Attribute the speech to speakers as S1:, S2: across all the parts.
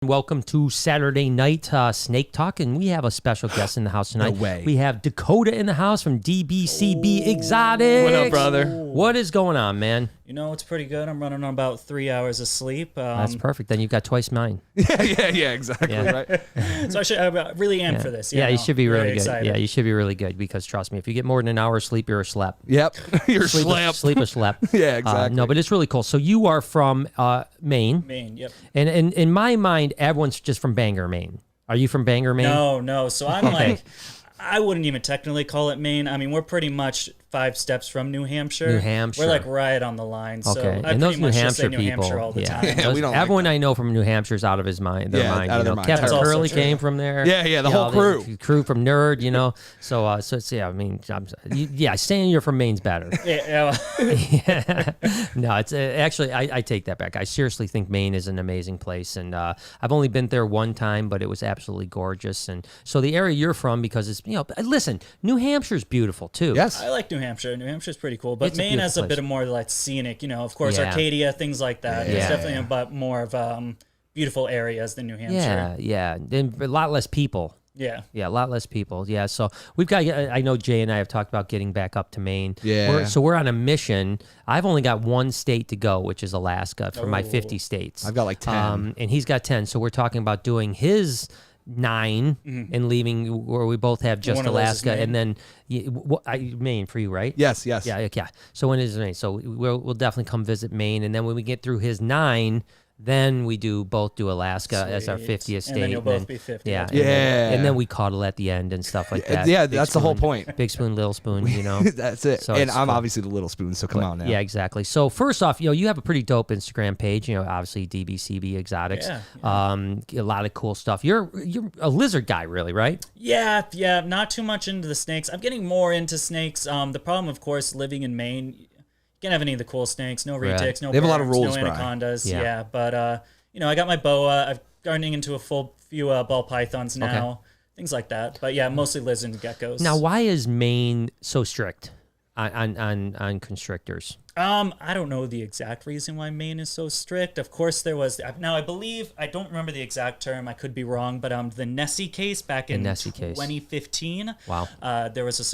S1: Welcome to Saturday Night Snake Talk, and we have a special guest in the house tonight.
S2: No way.
S1: We have Dakota in the house from DBCB Exotics.
S2: What up, brother?
S1: What is going on, man?
S3: You know, it's pretty good. I'm running on about 3 hours of sleep.
S1: That's perfect. Then you've got twice mine.
S2: Yeah, exactly.
S1: Yeah.
S2: Right.
S3: So I really am for this.
S1: Yeah, you should be really good.
S3: excited.
S1: Yeah, you should be really good because trust me, if you get more than an hour of sleep, you're a slap.
S2: Yep. You're
S1: Sleep or slap.
S2: Yeah, exactly.
S1: No, but it's really cool. So you are from Maine.
S3: Maine, yep.
S1: And in my mind, everyone's just from Bangor, Maine. Are you from Bangor, Maine?
S3: No. So I'm like, I wouldn't even technically call it Maine. I mean, we're pretty much 5 steps from New Hampshire.
S1: New Hampshire.
S3: We're like right on the line. So
S1: Okay,
S3: I
S1: and those
S3: pretty
S1: New
S3: much
S1: Hampshire
S3: just say New
S1: people,
S3: Hampshire all the time.
S2: Yeah, we don't like
S1: everyone
S2: that.
S1: I know from New Hampshire's out of his mind. Their
S2: Yeah,
S1: mind.
S2: out of
S1: You
S2: their
S1: know,
S2: mind.
S1: Captain
S3: That's also
S1: Curly
S3: true.
S1: came from there.
S2: Yeah, the whole crew.
S1: The crew from Nerd. You know, so it's, yeah. I mean, saying you're from Maine's better.
S3: Yeah.
S1: No, it's actually I take that back. I seriously think Maine is an amazing place, and I've only been there one time, but it was absolutely gorgeous. And so the area you're from, because it's listen, New Hampshire's beautiful too.
S2: Yes.
S3: I like New Hampshire. New Hampshire's pretty cool. But
S1: It's a
S3: Maine has a
S1: beautiful
S3: bit of more like scenic, of course,
S1: Yeah.
S3: Arcadia, things like that.
S1: Yeah.
S3: It's definitely about more of beautiful areas than New Hampshire.
S1: Yeah. Then a lot less people.
S3: Yeah.
S1: Yeah, a lot less people. Yeah, so we've got. I know Jay and I have talked about getting back up to Maine.
S2: Yeah.
S1: So we're on a mission. I've only got one state to go, which is Alaska, for my 50 states.
S2: I've got like 10.
S1: And he's got 10. So we're talking about doing his 9 and leaving where we both have just
S3: one of those is
S1: Alaska,
S3: Maine.
S1: and then Maine for you, right?
S2: Yes.
S1: Yeah. So when is Maine? So we'll definitely come visit Maine, and then when we get through his 9. Then we both do Alaska as our
S3: Sweet.
S1: 50th state.
S3: And then you'll both be 50.
S1: Yeah.
S2: Yeah.
S1: And then we cuddle at the end and stuff like that.
S2: Yeah,
S1: Big
S2: that's the whole
S1: spoon,
S2: point.
S1: Big spoon, little spoon,
S2: That's it.
S1: So
S2: And
S1: it's
S2: I'm
S1: cool.
S2: obviously the little spoon, so come on now.
S1: Yeah, exactly. So first off, you have a pretty dope Instagram page. Obviously DBCB Exotics.
S3: Yeah.
S1: A lot of cool stuff. You're a lizard guy, really, right?
S3: Yeah. Not too much into the snakes. I'm getting more into snakes. The problem, of course, living in Maine, you can't have any of the cool snakes. No
S1: Right.
S3: retics, no
S2: They have a lot of
S3: berms,
S2: rules,
S3: no
S2: Brian.
S3: anacondas.
S1: Yeah.
S3: Yeah. But, I got my boa. I'm gardening into a few ball pythons now. Things like that. But yeah, mostly lizards and geckos.
S1: Now, why is Maine so strict on constrictors?
S3: I don't know the exact reason why Maine is so strict. Of course, there was. Now, I believe, I don't remember the exact term. I could be wrong, but the Nessie case back in
S1: Nessie case.
S3: 2015.
S1: Wow.
S3: There was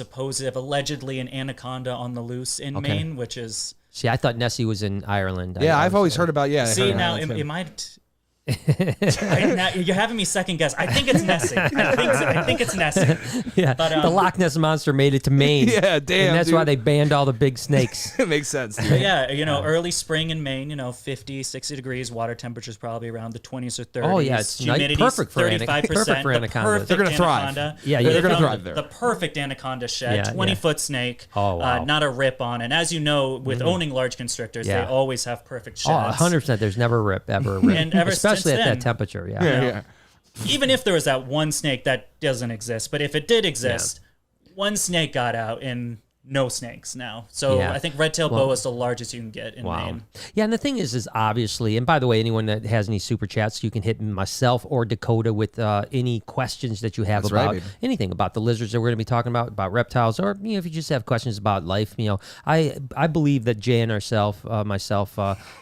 S3: allegedly an anaconda on the loose in Maine, which is.
S1: See, I thought Nessie was in Ireland.
S2: Yeah, I've always heard about.
S3: See, now it might. Now, you're having me second guess. I think it's Nessie. I think it's Nessie.
S1: Yeah,
S3: But,
S1: the Loch Ness Monster made it to Maine.
S2: Yeah, damn,
S1: And that's why
S2: dude.
S1: they banned all the big snakes.
S2: It makes sense. Dude.
S3: But yeah, early spring in Maine, 50, 60 degrees, water temperatures probably around the 20s or 30s.
S1: Oh, yeah, it's
S3: humidity's
S1: perfect for
S3: 35%.
S1: perfect for anacondas.
S2: They're gonna thrive.
S1: Yeah,
S3: They
S1: they're
S2: gonna
S3: found
S2: thrive there.
S3: The perfect anaconda shed,
S1: Yeah,
S3: 20-foot snake,
S1: Oh, wow.
S3: not a rip on. And as you know, with owning large constrictors,
S1: Yeah.
S3: they always have perfect
S1: Oh,
S3: sheds.
S1: 100%. There's never a rip, ever a rip.
S3: And ever
S1: Especially
S3: since
S1: at
S3: then-
S1: that temperature, yeah.
S2: Yeah.
S3: Even if there was that one snake that doesn't exist, but if it did exist, one snake got out and no snakes now. So
S1: Yeah.
S3: I think red-tailed boa is the largest you can get in Maine.
S1: Yeah, and the thing is obviously, and by the way, anyone that has any super chats, you can hit myself or Dakota with any questions that you have
S2: That's right,
S1: about
S2: baby.
S1: anything about the lizards that we're going to be talking about reptiles, or if you just have questions about life. I believe that Jay and myself,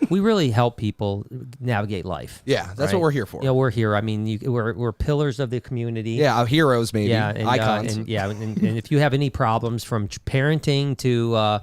S1: we really help people navigate life.
S2: Yeah, that's
S1: right?
S2: what we're here for.
S1: We're here. I mean, we're pillars of the community.
S2: Yeah, our heroes, maybe.
S1: Yeah, and,
S2: Icons.
S1: and if you have any problems from parenting to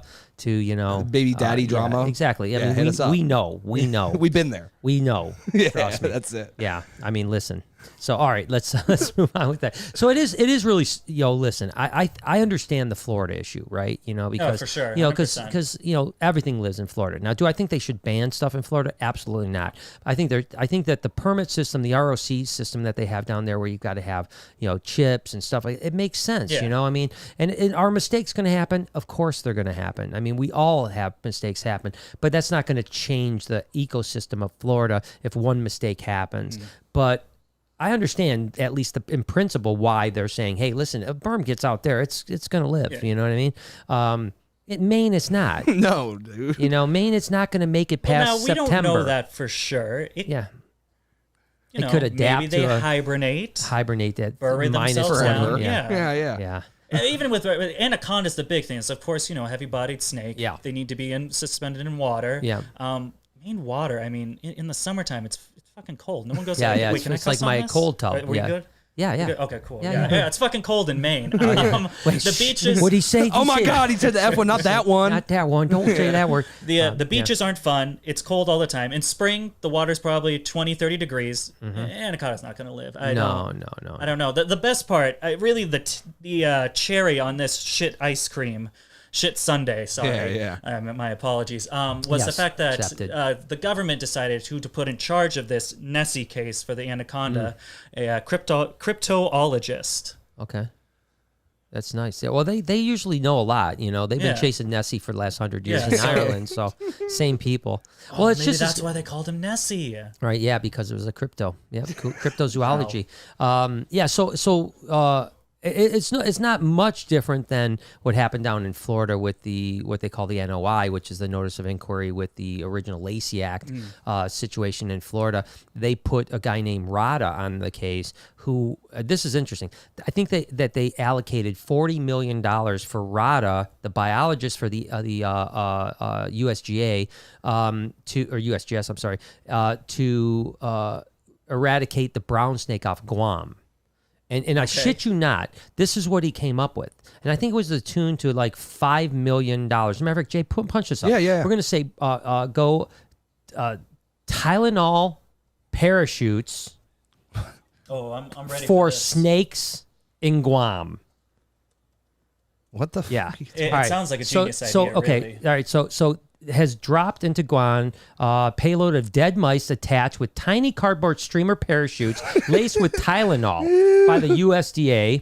S2: Baby daddy drama.
S1: exactly. I
S2: Yeah,
S1: mean,
S2: hit us up.
S1: we know.
S2: We've been there.
S1: We know.
S2: Yeah,
S1: Trust me.
S2: that's it.
S1: Yeah. I mean, listen. So, all right, let's move on with that. So it is really, listen, I understand the Florida issue, right? Because
S3: for sure,
S1: because everything lives in Florida. Now, do I think they should ban stuff in Florida? Absolutely not. I think that the permit system, the ROC system that they have down there, where you've got to have chips and stuff, it makes sense.
S3: Yeah.
S1: I mean, and are mistakes going to happen? Of course they're going to happen. I mean, we all have mistakes happen, but that's not going to change the ecosystem of Florida if one mistake happens. But I understand, at least in principle, why they're saying, hey, listen, if a berm gets out there, it's going to live.
S3: Yeah.
S1: You know what I mean? Maine, it's not.
S2: No, dude.
S1: Maine, it's not going to make it past
S3: Now, we
S1: September.
S3: don't know that for sure.
S1: Yeah.
S3: It
S1: could adapt
S3: Maybe they
S1: to
S3: hibernate
S1: that
S3: bury
S1: minus
S3: themselves
S1: forever.
S3: down.
S2: Yeah.
S1: Yeah.
S3: And even with anaconda's the big thing. It's, of course, heavy-bodied snake.
S1: Yeah.
S3: They need to be suspended in water.
S1: Yeah.
S3: Maine water, I mean, in the summertime, it's fucking cold. No one goes.
S1: Yeah,
S3: like,
S1: yeah.
S3: Wait,
S1: It's
S3: can I
S1: just like
S3: cuss on
S1: my
S3: this?
S1: cold tub.
S3: Were you
S1: Yeah.
S3: good?
S1: Yeah, yeah.
S3: Good? Okay, cool.
S1: Yeah,
S3: Yeah,
S1: yeah.
S3: it's fucking cold in Maine.
S1: Wait,
S3: The beaches.
S1: What'd he say?
S2: Oh my God, he said the F one, not that one.
S1: Not that one. Don't say that word.
S3: The beaches aren't fun. It's cold all the time. In spring, the water's probably 20, 30 degrees. Anaconda's not going to live.
S1: No.
S3: I don't know. The best part, really, the cherry on this shit ice cream, shit sundae, sorry.
S2: Yeah.
S3: My apologies. Was the
S1: Yes,
S3: fact that
S1: accepted.
S3: the government decided who to put in charge of this Nessie case for the anaconda, a cryptoologist.
S1: Okay. That's nice. Yeah, well, they usually know a lot. You know, they've been chasing Nessie for the last 100 years in Ireland, so same people. Well, it's
S3: Maybe
S1: just
S3: that's why they called him Nessie.
S1: right. Yeah, because it was a crypto. Yeah, cryptozoology. Yeah. So it's not much different than what happened down in Florida with what they call the NOI, which is the Notice of Inquiry with the original Lacey Act situation in Florida. They put a guy named Rada on the case. Who this is interesting. I think that they allocated $40 million for Rada, the biologist for the USGA, or USGS. I'm sorry, to eradicate the brown snake off Guam. And I shit you not, this is what he came up with. And I think it was the tune to like $5 million. Maverick, Jay, punch this up.
S2: Yeah.
S1: We're going to say go Tylenol parachutes
S3: I'm ready
S1: for
S3: this.
S1: snakes in Guam.
S2: What the
S1: Yeah.
S2: fuck?
S3: It
S1: All right.
S3: sounds like a genius
S1: so
S3: idea,
S1: okay.
S3: really.
S1: All right. So has dropped into Guam, payload of dead mice attached with tiny cardboard streamer parachutes laced with Tylenol by the USDA,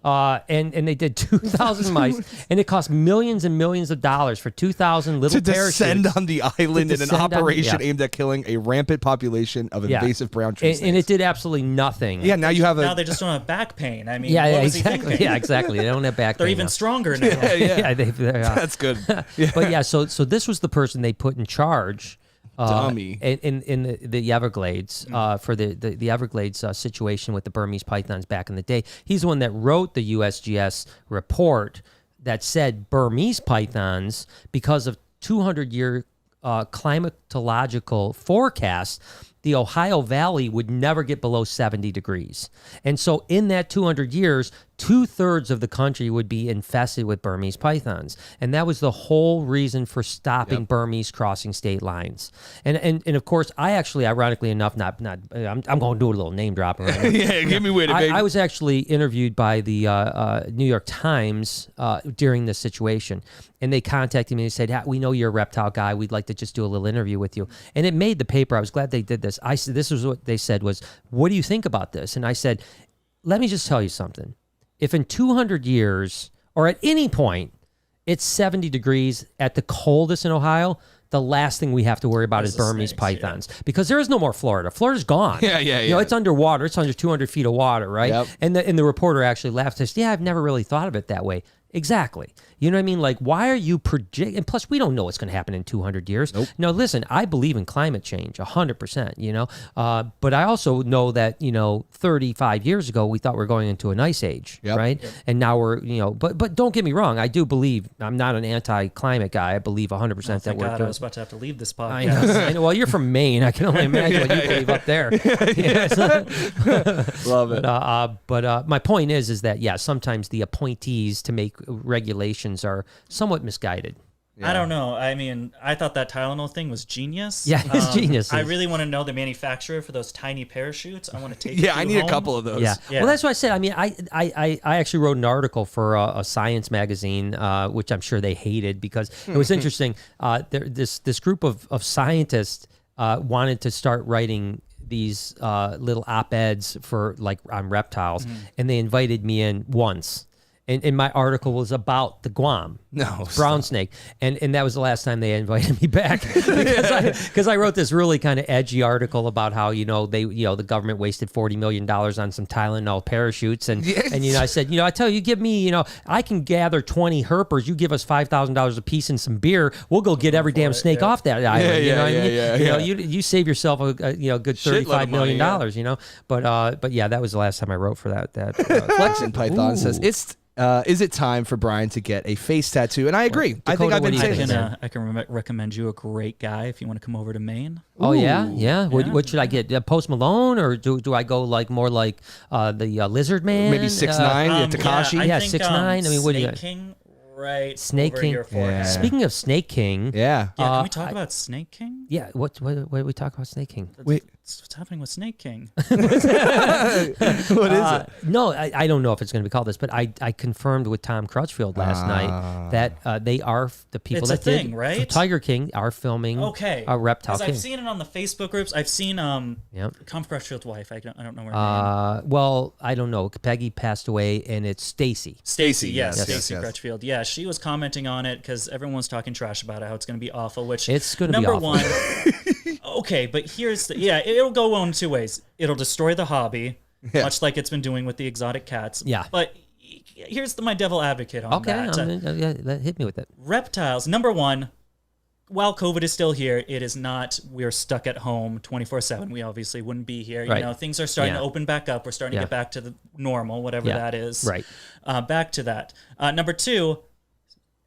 S1: and they did 2,000 mice, and it cost millions and millions of dollars for 2,000 little
S2: To
S1: parachutes.
S2: descend on the island in an
S1: descend on the-
S2: operation
S1: yeah.
S2: aimed at killing a rampant population of invasive brown tree
S1: and
S2: snakes.
S1: it did absolutely nothing.
S2: Yeah, now you have
S3: Now
S2: a...
S3: they just don't have back pain. I mean,
S1: Yeah,
S3: what was he
S1: exactly.
S3: thinking?
S1: Yeah, exactly. They don't have back
S3: They're
S1: pain
S3: even
S1: now.
S3: stronger now.
S1: Yeah,
S2: That's good. Yeah.
S1: But yeah, so this was the person they put in charge
S2: Dummy.
S1: in the Everglades for the Everglades situation with the Burmese pythons back in the day. He's the one that wrote the USGS report that said Burmese pythons, because of 200-year climatological forecasts, the Ohio Valley would never get below 70 degrees. And so in that 200 years, 2/3 of the country would be infested with Burmese pythons. And that was the whole reason for stopping Burmese crossing state lines. And of course, I actually, ironically enough, I'm going to do a little name dropping right now.
S2: Yeah, give me with it, baby.
S1: I was actually interviewed by the New York Times during this situation, and they contacted me and said, "We know you're a reptile guy. We'd like to just do a little interview with you." And it made the paper. I was glad they did this. I said, "This was what they said was, what do you think about this?" And I said, "Let me just tell you something. If in 200 years or at any point it's 70 degrees at the coldest in Ohio, the last thing we have to worry about is
S3: the
S1: Burmese
S3: snakes,
S1: pythons, because there is no more Florida. Florida's gone.
S2: Yeah.
S1: You know, it's underwater. It's under 200 feet of water, right?"
S2: Yep.
S1: And the reporter actually laughed and said, "Yeah, I've never really thought of it that way." Exactly. You know what I mean? Like, why are you projecting? And plus, we don't know what's going to happen in 200 years.
S2: Nope.
S1: Now, listen, I believe in climate change 100%, you know, but I also know that, 35 years ago, we thought we were going into an ice age,
S2: Yep.
S1: right?
S3: Yep.
S1: And now we're, but don't get me wrong. I do believe, I'm not an anti-climate guy. I believe 100% that
S3: Thank
S1: we're
S3: God, I
S1: doing.
S3: was about to have to leave this podcast.
S1: I know. I know. Well, you're from Maine. I can only imagine what you believe up there.
S2: Love it.
S1: But my point is that, yeah, sometimes the appointees to make regulations are somewhat misguided.
S3: I don't know. I mean, I thought that Tylenol thing was genius.
S1: Yeah, it's genius.
S3: I really want to know the manufacturer for those tiny parachutes. I want to take.
S2: Yeah, I
S3: you
S2: need a
S3: home.
S2: couple of those.
S1: Yeah.
S3: Yeah.
S1: Well, that's what I said. I mean, I actually wrote an article for a science magazine, which I'm sure they hated because it was interesting. This group of scientists wanted to start writing these little op-eds for on reptiles, and they invited me in once. And my article was about the Guam brown snake, and that was the last time they invited me back because I wrote this really kind of edgy article about how the government wasted $40 million on some Tylenol parachutes, and I said, I tell you, give me, I can gather 20 herpers, you give us $5,000 a piece and some beer, we'll go get every damn snake off that island. You know what I mean? You save yourself a good $35 million. But yeah, that was the last time I wrote for that.
S2: Flexin Python says is it time for Brian to get a face tattoo? And I agree. I think
S1: Dakota,
S2: I've been
S1: what do you
S2: saying
S1: think?
S2: this.
S3: I can recommend you a great guy if you want to come over to Maine.
S1: Oh yeah,
S2: Ooh.
S1: yeah. What should I get? Post Malone, or do I go like more like the Lizard Man?
S2: Maybe 6'9", Takashi.
S1: Yeah,
S3: I think,
S1: 6'9". I mean, what do you?
S3: Snake King, right?
S1: Snake
S3: over
S1: King.
S3: Your forehead.
S2: Yeah.
S1: Speaking of Snake King,
S2: Yeah.
S3: Yeah, can we talk about Snake King?
S1: yeah. What did we talk about Snake King?
S2: Wait,
S3: What's happening with Snake King?
S2: what is it?
S1: No, I don't know if it's going to be called this, but I confirmed with Tom Crutchfield last night that they are the people
S3: It's a
S1: that did
S3: thing, right?
S1: Tiger King are filming
S3: Okay.
S1: a Reptile
S3: 'Cause
S1: King.
S3: I've seen it on the Facebook groups. I've seen
S1: Yep.
S3: Tom Crutchfield's wife. I don't know her name.
S1: Well, I don't know. Peggy passed away, and it's Stacy.
S3: Stacy, yes,
S2: yes,
S3: Stacy
S2: yes.
S3: Crutchfield. Yeah, she was commenting on it because everyone's talking trash about it, how it's going to be awful. Which
S1: It's gonna be
S3: number
S1: awful.
S3: one. Okay, but here's it'll go one two ways. It'll destroy the hobby, much like it's been doing with the exotic cats.
S1: Yeah.
S3: But here's my devil advocate on
S1: Okay,
S3: that.
S1: hit me with it.
S3: Reptiles. Number one. While COVID is still here, it is not. We're stuck at home 24/7. We obviously wouldn't be here.
S1: Right.
S3: You know, things are starting
S1: Yeah.
S3: to open back up. We're starting to
S1: Yeah.
S3: get back to the normal, whatever
S1: Yeah.
S3: that is.
S1: Right.
S3: Back to that. Number two,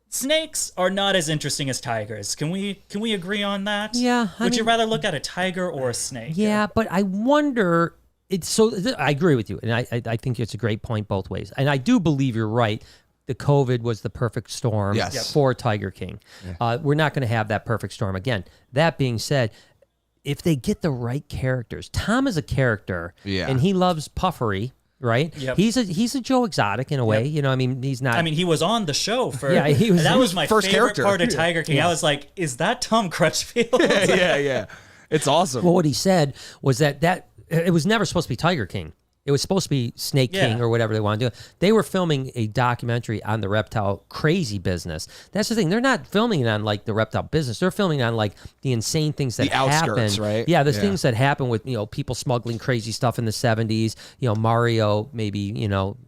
S3: snakes are not as interesting as tigers. Can we agree on that?
S1: Yeah, I
S3: Would you
S1: mean-
S3: rather look at a tiger or a snake?
S1: Yeah, but I wonder. I agree with you, and I think it's a great point both ways. And I do believe you're right. The COVID was the perfect storm
S2: Yes. Yep.
S1: for Tiger King. We're not going to have that perfect storm again. That being said, if they get the right characters, Tom is a character,
S2: Yeah.
S1: and he loves puffery, right?
S3: Yep.
S1: He's a Joe Exotic in a way.
S3: Yep.
S1: You know, I mean, he's not.
S3: I mean, he was on the show for.
S1: Yeah, he was-
S3: That
S1: he
S3: was
S2: was
S3: my
S2: first
S3: favorite
S2: character.
S3: part of Tiger King. I was like, is that Tom Crutchfield?
S2: Yeah. It's awesome.
S1: well, what he said was that it was never supposed to be Tiger King. It was supposed to be Snake King
S3: Yeah.
S1: or whatever they want to do. They were filming a documentary on the reptile crazy business. That's the thing. They're not filming it on like the reptile business. They're filming on like the insane things that
S2: The outskirts,
S1: happen.
S2: right?
S1: Yeah, the
S2: Yeah.
S1: things that happen with, people smuggling crazy stuff in the 70s. Mario maybe,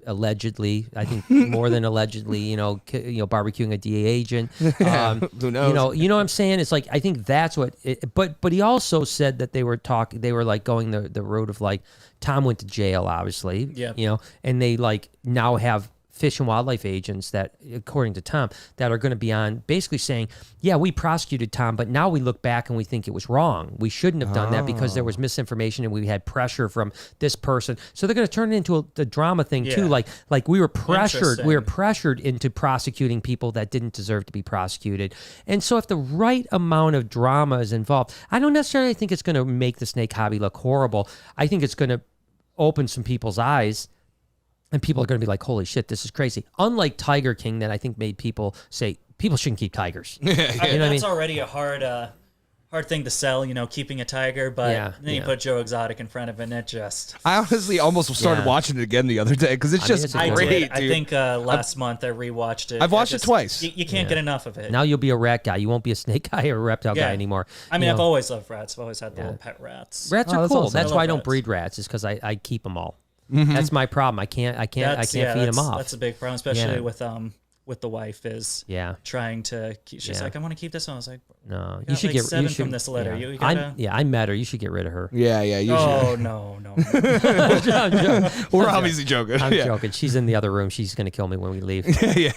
S1: allegedly, I think more than allegedly, barbecuing a DA agent.
S2: Who knows?
S1: You know what I'm saying? It's like, I think that's what but he also said that they were like going the road of like, Tom went to jail, obviously.
S3: Yeah.
S1: And they like now have fish and wildlife agents that, according to Tom, that are going to be on basically saying, yeah, we prosecuted Tom, but now we look back and we think it was wrong. We shouldn't have done that because there was misinformation and we had pressure from this person. So they're going to turn it into a drama thing too.
S3: Yeah.
S1: Like we were pressured. We were
S3: Interesting.
S1: pressured into prosecuting people that didn't deserve to be prosecuted. And so if the right amount of drama is involved, I don't necessarily think it's going to make the snake hobby look horrible. I think it's going to open some people's eyes. And people are going to be like, holy shit, this is crazy. Unlike Tiger King, that I think made people say, people shouldn't keep tigers.
S3: I mean,
S1: You know what I
S3: that's
S1: mean?
S3: already a hard thing to sell, keeping a tiger, but
S1: Yeah,
S3: then you
S1: yeah.
S3: put Joe Exotic in front of it, and it just.
S2: I honestly almost started
S1: Yeah.
S2: watching it again the other day because it's
S1: I mean,
S2: just
S1: it's a
S3: I
S1: good
S2: great,
S3: did.
S2: dude.
S3: I think last month I rewatched it.
S2: I've watched
S3: I
S2: it twice.
S3: You can't get enough of it.
S1: Now you'll be a rat guy. You won't be a snake guy or a reptile guy
S3: Yeah.
S1: anymore.
S3: I mean,
S1: You
S3: I've
S1: know,
S3: always loved rats. I've always had little pet rats.
S1: rats
S2: Oh,
S1: are
S2: that's
S1: cool.
S2: awesome.
S1: That's
S3: I
S1: why I
S3: love
S1: don't
S3: rats.
S1: breed rats. Is because I keep them all.
S2: Mm-hmm.
S1: That's my problem. I can't feed them off.
S3: That's a big problem, especially
S1: Yeah.
S3: with the wife is
S1: Yeah.
S3: trying to keep. She's
S1: Yeah.
S3: like, I want to keep this one. I was like,
S1: No,
S3: you
S1: you
S3: got
S1: should
S3: like
S1: get
S3: 7
S1: you should,
S3: from this litter.
S1: Yeah.
S3: You gotta.
S1: I met her. You should get rid of her.
S2: Yeah, you should.
S3: Oh no.
S2: We're obviously joking.
S1: I'm
S2: yeah.
S1: joking. She's in the other room. She's going to kill me when we leave.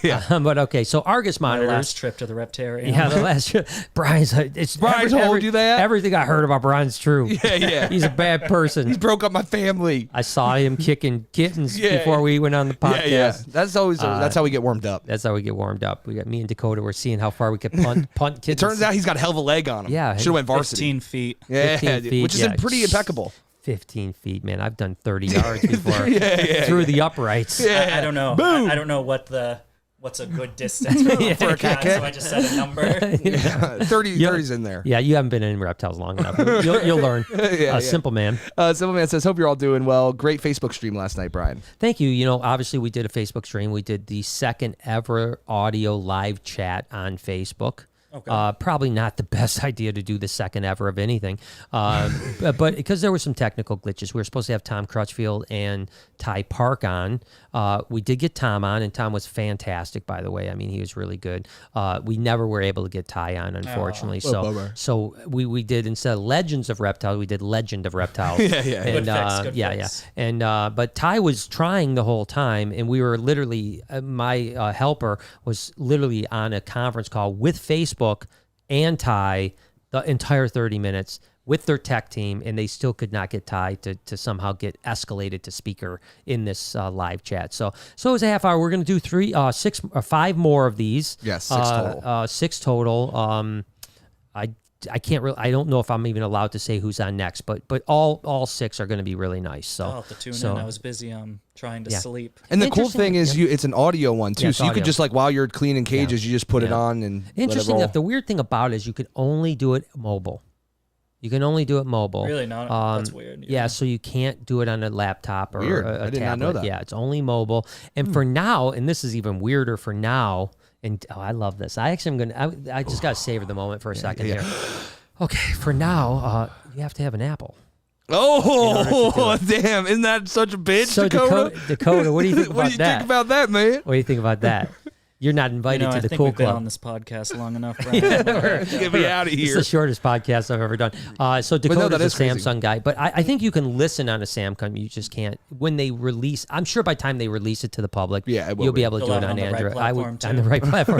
S2: yeah.
S1: But okay, so Argus
S3: My
S1: monitors.
S3: last trip to the Reptarium.
S1: Yeah, the last Brian's. It's
S2: Brian told you that?
S1: Everything I heard about Brian's true.
S2: Yeah.
S1: He's a bad person.
S2: He broke up my family.
S1: I saw him kicking kittens
S2: Yeah.
S1: before we went on the podcast.
S2: Yeah. That's always that's how we get warmed up.
S1: That's how we get warmed up. We got me and Dakota. We're seeing how far we could punt kittens.
S2: It turns out he's got a hell of a leg on him.
S1: Yeah.
S2: Should have went varsity.
S3: 15 feet.
S2: Yeah,
S1: 15
S2: dude,
S1: feet,
S2: which is
S1: yeah.
S2: pretty impeccable.
S1: 15 feet, man. I've done 30 yards before
S2: Yeah.
S1: through the uprights.
S3: I don't know. I don't know what's a good distance for a cat. So I just said a number.
S2: 30's in there.
S1: Yeah, you haven't been in reptiles long enough. You'll learn.
S2: Yeah.
S1: Simple man.
S2: Simpleman says, hope you're all doing well. Great Facebook stream last night, Brian.
S1: Thank you. Obviously we did a Facebook stream. We did the second ever audio live chat on Facebook.
S3: Okay.
S1: Probably not the best idea to do the second ever of anything, but because there were some technical glitches, we were supposed to have Tom Crutchfield and Ty Park on. We did get Tom on, and Tom was fantastic, by the way. I mean, he was really good. We never were able to get Ty on, unfortunately. So we did, instead of Legends of Reptiles, we did Legend of Reptiles.
S2: Yeah.
S1: And,
S3: Good fix.
S1: And but Ty was trying the whole time, and we were literally my helper was literally on a conference call with Facebook and Ty the entire 30 minutes with their tech team, and they still could not get Ty to somehow get escalated to speaker in this live chat. So it was a half hour. We're going to do 6 or 5 more of these.
S2: Yes, 6 total.
S1: 6 total. I can't really. I don't know if I'm even allowed to say who's on next, but all 6 are going to be really nice. So
S3: I'll have to tune in. I was busy trying to sleep.
S2: And the cool thing is, it's an audio one too, so you
S1: audio.
S2: could just while you're cleaning cages, you just put it on and
S1: interesting
S2: let it
S1: enough. The weird thing about it is you can only do it mobile. You can only do it mobile.
S3: Really? No, that's weird.
S1: Yeah, so you can't do it on a laptop or
S2: Weird.
S1: a
S2: I did
S1: tablet.
S2: not know that.
S1: Yeah, it's only mobile. And for now, and this is even weirder for now. And I love this. I actually am gonna. I just gotta savor the moment for a second here. Okay, for now, you have to have an Apple.
S2: Oh, damn. Isn't that such a bitch,
S1: So Dakota, what do you think about
S2: what do you think about that, man?
S1: What do you think about that? You're not invited to the
S3: I
S1: cool
S3: think we've been
S1: club.
S3: on this podcast long enough, Brian.
S2: Get me out of
S1: It's
S2: here.
S1: the shortest podcast I've ever done. So Dakota's
S2: that is
S1: a
S2: crazy.
S1: Samsung guy, but I think you can listen on a Samsung. You just can't when they release. I'm sure by the time they release it to the public,
S2: Yeah, it will
S1: you'll be
S2: be.
S1: able to
S3: They'll
S1: do it
S3: have
S1: on
S3: it on the right
S1: Android.
S3: platform,
S1: on the
S3: too.
S1: right platform.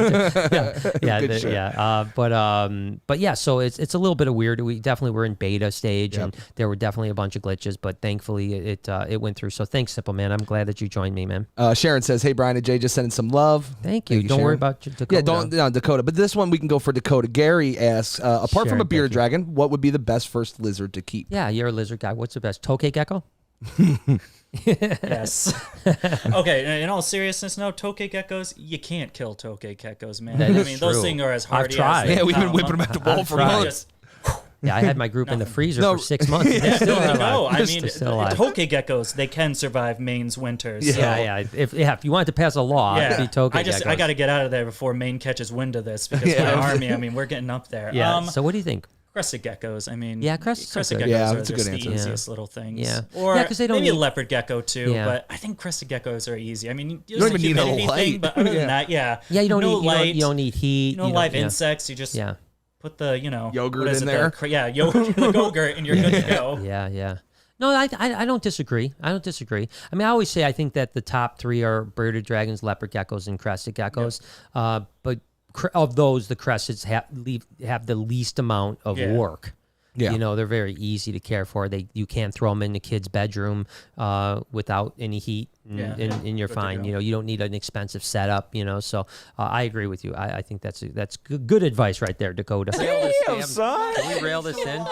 S1: Too.
S2: Good shit.
S1: But yeah. So it's a little bit of weird. We definitely were in beta stage, and there were definitely a bunch of glitches, but thankfully it went through. So thanks, Simple Man. I'm glad that you joined me, man.
S2: Sharon says, "Hey, Brian and Jay, just sending some love."
S1: Thank you. Don't worry
S2: Sharon.
S1: about Dakota.
S2: Yeah, don't Dakota. But this one we can go for Dakota. Gary asks, apart from
S1: Sharon,
S2: a bearded
S1: thank you.
S2: dragon, what would be the best first lizard to keep?
S1: Yeah, you're a lizard guy. What's the best? Tokay gecko?
S3: Yes. Okay, in all seriousness, no, tokay geckos, you can't kill tokay geckos, man.
S1: That
S3: I
S1: is
S3: mean, those
S1: true.
S3: things are as
S1: I've
S3: hardy
S1: tried.
S3: as
S2: Yeah, we've been whipping them at the wall for
S1: tried.
S2: months.
S1: Yeah, I had my group in the freezer
S2: No.
S1: for 6 months. They're still alive.
S3: No, I mean,
S1: They're still alive.
S3: tokay geckos, they can survive Maine's winters. so-
S1: Yeah. If you wanted to pass a law, it'd be tokay
S3: I
S1: geckos.
S3: got to get out of there before Maine catches wind of this because my army, I mean, we're getting up there.
S1: Yeah. So what do you think?
S3: Crested geckos, I mean,
S1: Yeah, crested
S3: geckos
S2: Yeah,
S3: are
S2: that's a
S3: just
S2: good
S3: the
S2: answer.
S3: easiest little things.
S1: Yeah.
S3: Or
S1: Yeah, 'cause they don't
S3: maybe a
S1: need-
S3: leopard gecko too,
S1: Yeah.
S3: but I think crested geckos are easy. I mean,
S2: don't even need a
S3: humidity
S2: light.
S3: thing, but other
S2: Yeah.
S3: than that,
S1: Yeah, you don't
S3: no
S1: need
S3: light,
S1: you don't need heat.
S3: no
S1: you
S3: live
S1: don't- yeah.
S3: insects. You just
S1: Yeah.
S3: put the
S2: Yogurt
S3: what is
S2: in
S3: it,
S2: there?
S3: yogurt, and you're good to go.
S1: Yeah. No, I don't disagree. I mean, I always say I think that the top 3 are bearded dragons, leopard geckos, and crested geckos. But of those, the cresteds have the least amount of
S3: Yeah.
S1: work.
S2: Yeah.
S1: They're very easy to care for. You can't throw them in the kid's bedroom without any heat, and you're
S3: Good to
S1: fine.
S3: go.
S1: You don't need an expensive setup. So I agree with you. I think that's good advice right there, Dakota.
S2: Damn, son.
S1: Can we rail this in?